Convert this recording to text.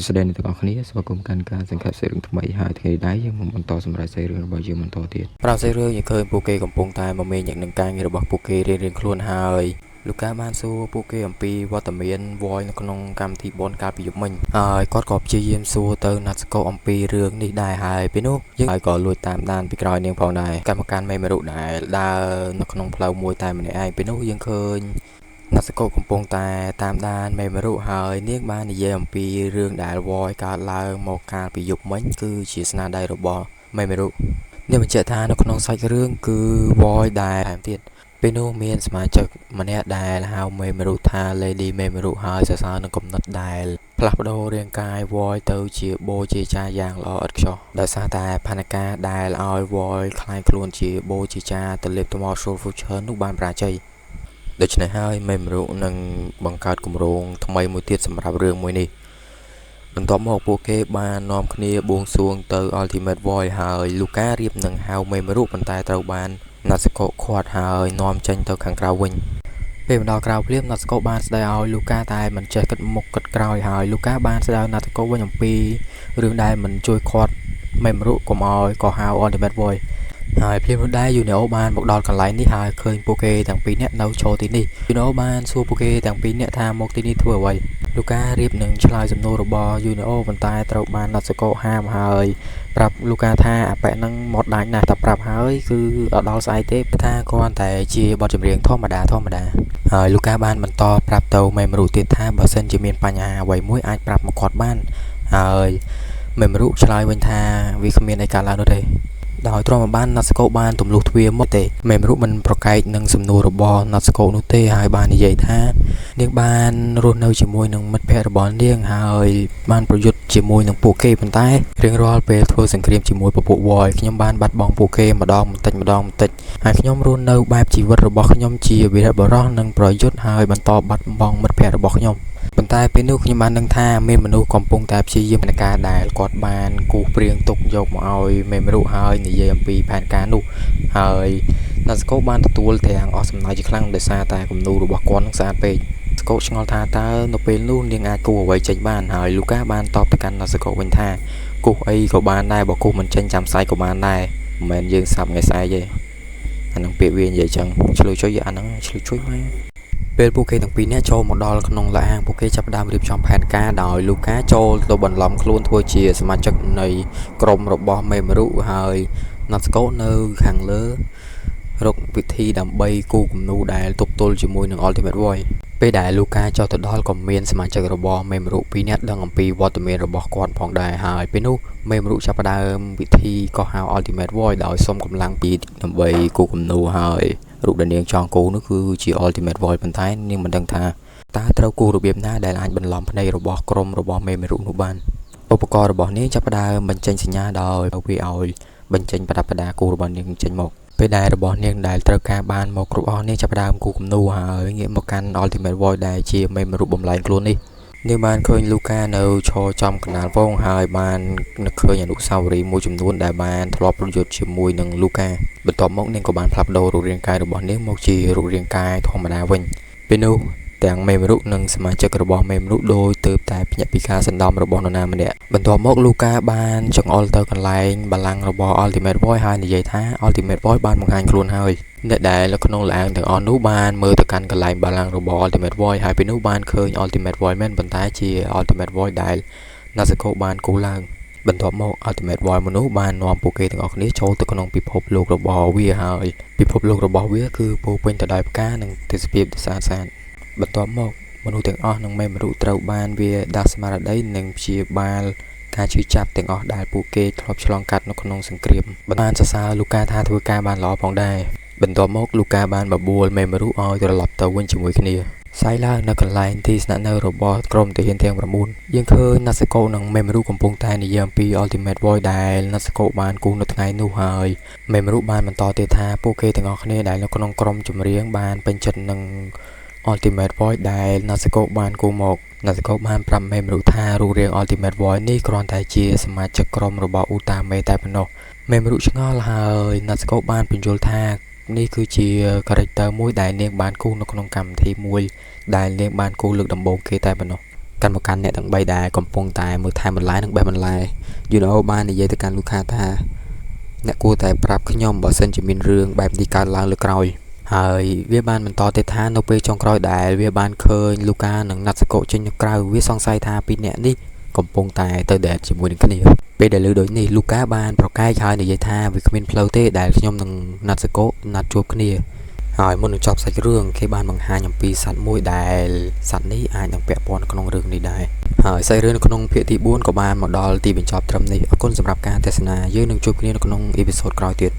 ស្ដីនឹងទាំងអស់គ្នាស្វាគមន៍កាន់ការសង្ខេបសេរីថ្មីហើយថ្ងៃនេះយើងមកបន្តសម្រាប់សេរីរបស់យើងបន្តទៀត5សេរីយើងឃើញពួកគេកំពុងតែមមាញឹកនឹងការងាររបស់ពួកគេរៀងៗខ្លួនហើយលូកាបានសួរពួកគេអំពីវត្តមាន Void នៅក្នុងកម្មវិធីបនកាលពីយប់មិញហើយគាត់ក៏ព្យាយាមសួរទៅណាត់ស្កូអំពីរឿងនេះដែរហើយពេលនោះយើងហើយក៏លួចតាមដានពីក្រោយនាងផងដែរកម្មការមេមរុដែលដើរនៅក្នុងផ្លូវមួយតែម្នាក់ឯងពេលនោះយើងឃើញណាត់ស្កូកំពុងតែតាមដានមេមរុហើយនាងបាននិយាយអំពីរឿងដែល Void កើតឡើងមកកាលពីយប់មិញគឺជាស្នាដៃរបស់មេមរុនាងបញ្ជាក់ថានៅក្នុងសាច់រឿងគឺ Void ដែលថែមទៀតពេលនោះមានសមាជិកម្នាក់ដែលហៅមេមរុថា Lady មេមរុហើយសរសើរនឹងគំនិតដែលផ្លាស់ប្ដូររាងកាយ Void ទៅជាបូជាចារ្យយ៉ាងល្អឥតខ្ចោះដោយសារតែផែនការដែលឲ្យ Void คล้ายខ្លួនជាបូជាចារ្យទៅលេបថ្ម Soul Future នោះបានបរាជ័យដូច្នេះហើយមេមរុនឹងបង្កើតគម្រោងថ្មីមួយទៀតសម្រាប់រឿងមួយនេះបន្ទាប់មកពួកគេបាននាំគ្នាបួងសួងទៅ Ultimate Void ហើយលូការៀបនឹងហៅមេមរុប៉ុន្តែត្រូវបានណាត់ស្កូខាត់ហើយនាំចេញទៅខាងក្រៅវិញពេលមកដល់ក្រៅភ្លាមណាត់ស្កូបានស្ដីឲ្យលូកាតែមិនចេះគិតមុខគិតក្រោយហើយលូកាបានស្ដីឲ្យណាត់ស្កូវិញអំពីរឿងដែលមិនជួយខាត់មេមរុកុំឲ្យក៏ហៅ Ultimate Void ហើយភ្លាមនោះដែរ Unio បានមកដល់កន្លែងនេះហើយឃើញពួកគេទាំងពីរនាក់នៅចូលទីនេះ Unio បានសួរពួកគេទាំងពីរនាក់ថាមកទីនេះធ្វើអ្វីលូការៀបនឹងឆ្លើយសំណួររបស់ Unio ប៉ុន្តែត្រូវបានណាត់ស្កូហាមហើយប្រាប់លូកាថាអាប៉ែហ្នឹងមកដាច់ណាស់តែប្រាប់ហើយគឺអត់ដល់ស្អែកទេថាគ្រាន់តែជាបទចម្រៀងធម្មតាហើយលូកាបានបន្តប្រាប់ទៅមេមរុទៀតថាបើសិនជាមានបញ្ហាអ្វីមួយអាចប្រាប់មកគាត់បានហើយមេមរុឆ្លើយវិញថាវាគ្មានអីកើតឡើងនោះទេដោយទ្រាំបានណាត់ស្កូបានទម្លុះទ្វារមកទេមេមរុមិនប្រកែកនឹងសំណួររបស់ណាត់ស្កូនោះទេហើយបាននិយាយថានាងបានរស់នៅជាមួយនឹងមិត្តភ័ក្តិរបស់នាងហើយបានប្រយុទ្ធជាមួយនឹងពួកគេប៉ុន្តែរៀងរាល់ពេលធ្វើសង្គ្រាមជាមួយពពួក Void ខ្ញុំបានបាត់បង់ពួកគេម្ដងបន្តិចហើយខ្ញុំរស់នៅបែបជីវិតរបស់ខ្ញុំជាវីរបុរសនិងប្រយុទ្ធហើយបន្តបាត់បង់មិត្តភ័ក្តិរបស់ខ្ញុំប៉ុន្តែពេលនោះខ្ញុំបានដឹងថាមានមនុស្សកំពុងតែព្យាយាមផែនការដែលគាត់បានគូសព្រៀងទុកយកមកឲ្យមេមរុហើយនិយាយអំពីផែនការនោះហើយណាស្កូបានទទួលទាំងអស់សំណើចជាខ្លាំងដោយសារតែគំនូររបស់គាត់នឹងស្អាតពេកស្កូឆ្ងល់ថាតើនៅពេលនោះនាងអាចគូសអ្វីចេញបានហើយលូកាបានតបទៅកាន់ណាស្កូវិញថាគូសអីក៏បានដែរបើគូសមិនចេញចាំស្អែកក៏បានដែរមិនមែនយើងសាប់ថ្ងៃស្អែកទេអានឹងពាក្យវានិយាយចឹងឆ្លើយជួយអាហ្នឹងឆ្លើយជួយមកពេលពួកគេទាំងពីរនាក់ចូលមកដល់ក្នុងឡានពួកគេចាប់ផ្ដើមរៀបចំផែនការដោយលូកាចូលទៅបន្លំខ្លួនធ្វើជាសមាជិកនៃក្រុមរបស់មេមរុហើយណាត់ស្កូនៅខាងលើរកវិធីដើម្បីគូគំនូដែលទប់ទល់ជាមួយនឹង Ultimate Void ពេលដែលលូកាចុះទៅដល់ក៏មានសមាជិករបស់មេមរុពីរនាក់ដឹងអំពីវត្តមានរបស់គាត់ផងដែរហើយពេលនោះមេមរុចាប់ផ្ដើមវិធីកោះហៅ Ultimate Void ដោយសុំកម្លាំងពីដើម្បីគូគំនូហើយរូបដែលនាងចង់គូនោះគឺជា Ultimate Void ប៉ុន្តែនាងមិនដឹងថាតើត្រូវគូរបៀបណាដែលអាចបន្លំភ្នែករបស់ក្រុមរបស់មេមរុនោះបានឧបករណ៍របស់នាងចាប់ផ្ដើមបញ្ចេញសញ្ញាដោយវាឲ្យបញ្ចេញប្រដាប់ប្រដាគូរបស់នាងចេញមកពេលដែលរបស់នាងដែលត្រូវការបានមកគ្រប់អស់នាងចាប់ផ្ដើមគូគំនូហើយងាកមកកាន់ Ultimate Void ដែលជាមេមរុបំលែងខ្លួននេះនាងបានឃើញលូកានៅឈរចំកណ្ដាលវងហើយបាននឹកឃើញអនុស្សាវរីយ៍មួយចំនួនដែលបានធ្លាប់ប្រយុទ្ធជាមួយនឹងលូកាបន្ទាប់មកនាងក៏បានផ្លាស់ប្ដូររូបរាងកាយរបស់នាងមកជារូបរាងកាយធម្មតាវិញពេលនោះទាំងមេមរុនិងសមាជិករបស់មេមរុដោយទើបតែភ្ញាក់ពីការសន្តំរបស់នរណាម្នាក់បន្ទាប់មកលូកាបានចង្អុលទៅកន្លែងបល្ល័ង្ករបស់ Ultimate Void ហើយនិយាយថា Ultimate Void បានបង្ហាញខ្លួនហើយអ្នកដែលនៅក្នុងឡានទាំងអស់នោះបានមើលទៅកាន់កន្លែងបល្ល័ង្ករបស់ Ultimate Void ហើយពេលនោះបានឃើញ Ultimate Void មែនប៉ុន្តែជា Ultimate Void ដែលណាស្កូបានគូឡើងបន្ទាប់មក Ultimate Void មនុស្សបាននាំពួកគេទាំងអស់គ្នាចូលទៅក្នុងពិភពលោករបស់វាហើយពិភពលោករបស់វាគឺពោរពេញទៅដោយផ្កានិងទេសភាពស្អាតស្អាតបន្ទាប់មកមនុស្សទាំងអស់និងមេមរុត្រូវបានវាដាស់ស្មារតីនិងព្យាបាលការឈឺចាប់ទាំងអស់ដែលពួកគេធ្លាប់ឆ្លងកាត់នៅក្នុងសង្គ្រាមបានសរសើរលូកាថាធ្វើការបានល្អផងដែរបន្ទាប់មកលូកាបានបបួលមេមរុឲ្យត្រឡប់ទៅវិញជាមួយគ្នាសាយឡើងនៅកន្លែងទីស្នាក់នៅរបស់ក្រុមទាហានទាំង9យើងឃើញណាស្កូនិងមេមរុកំពុងតែនិយាយអំពី Ultimate Void ដែលណាស្កូបានគូនៅថ្ងៃនោះហើយមេមរុបានបន្តទៀតថាពួកគេទាំងអស់គ្នាដែលនៅក្នុងក្រុមចម្រៀងបានពេញចិត្តនឹងUltimate Void ដែលណាស្កូបានគូមកណាស្កូបានប្រាប់មេមរុថារូបរាង Ultimate Void នេះគ្រាន់តែជាសមាជិកក្រុមរបស់ឧតាមេតែប៉ុណ្ណោះមេមរុឆ្ងល់ហើយណាស្កូបានបញ្យល់ថានេះគឺជា character មួយដែលនាងបានគូនៅក្នុងកម្មវិធីមួយដែលនាងបានគូលើកដំបូងគេតែប៉ុណ្ណោះ កាន់មកកាន់អ្នកទាំង3ដែរកំពុងតែមើលថែបន្លែនិងបេះបន្លែ you know បាននិយាយទៅកាន់លោកค้าថាអ្នកគួរតែប្រាប់ខ្ញុំបើសិនជាមានរឿងបែបនេះកើតឡើងលើក្រោយហើយវាបានបន្តទៀតថានៅពេលចុងក្រោយដែលវាបានឃើញលូកានិងណាត់សកុចេញនៅក្រៅវាសង្ស័យថាពីរអ្នកនេះកំពុងតែទៅដេតជាមួយនឹងគ្នាពេលដែលលើដូចនេះលូកាបានប្រកែកហើយនិយាយថាវាគ្មានផ្លូវទេដែលខ្ញុំនិងណាត់សកុណាត់ជួបគ្នាហើយមុននឹងចប់សាច់រឿងគេបានបង្ហាញអំពីសត្វមួយដែលសត្វនេះអាចនឹងពាក់ព័ន្ធក្នុងរឿងនេះដែរហើយសាច់រឿងនៅក្នុងភាគទី4ក៏បានមកដល់ទីបញ្ចប់ត្រឹមនេះអរគុណសម្រាប់ការទស្សនាយើងនឹងជួបគ្នានៅក្នុងអេពីសូតក្រោយទៀត